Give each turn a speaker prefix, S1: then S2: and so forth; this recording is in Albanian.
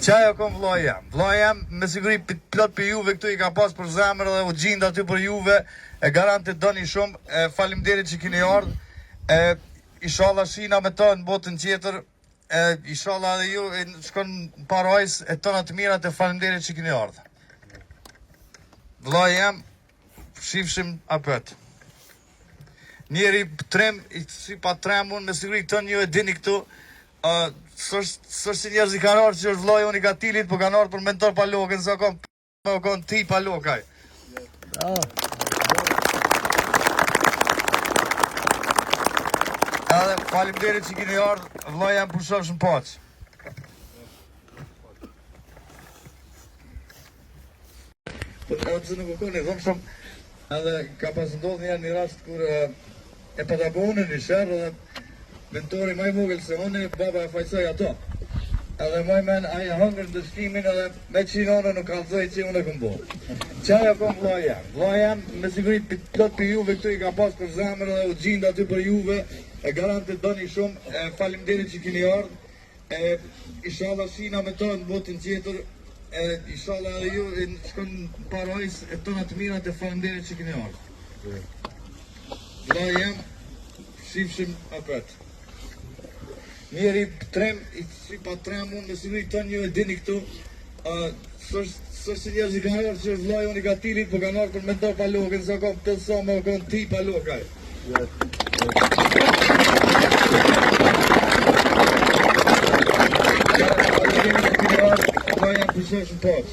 S1: Qaja kom vllai jam. Vllai jam me siguri plot për juve këtu i ka pas për zemër dhe u gjinda aty për juve. E garantë doni shumë. Faleminderit që keni ardhur. Inshallah shina me të në botën tjetër. Inshallah edhe ju shkon parajs e tona të mirat e faleminderit që keni ardhur. Vllai jam, shifshim apët. Njeri trem, si pa tremun, me siguri këtën ju e dini këtu, sërë si njerëz i kanë arë që është vllai unë i Gatilit, po kanë arë për mentor pa lokën, sa kon ti pa lokaj. Edhe faleminderit që keni ardhur, vllai jam pushofsh në paqë. Po të nuk u kone, dhëmë shumë, edhe ka pas ndodhë një rast kur e patabohune një shërë dhe mentori maj vogël se unë baba e fajsoj ato. Edhe maj men aja hëngër në dështimin edhe me qinone nuk kalzoj që unë e këmbo. Qaja kom vllai jam. Vllai jam me sigurit plot për juve këtu i ka pas për zemër edhe u gjinda aty për juve. E garantë doni shumë. Faleminderit që keni ardhur. Inshallah shina me to në botën tjetër. Inshallah edhe ju shkon parajs e tona të mirat e faleminderit që keni ardhur. Vllai jam, shifshim apët. Njeri trem, si pa tremun, me siguri tënë ju e dini këtu, sërë si njerëz i kanë arë që është vllai unë i Gatilit, po kanë arë për mentor pa lokën, sa kom të sa me kon ti pa lokaj. Vllai jam pushofsh në paqë.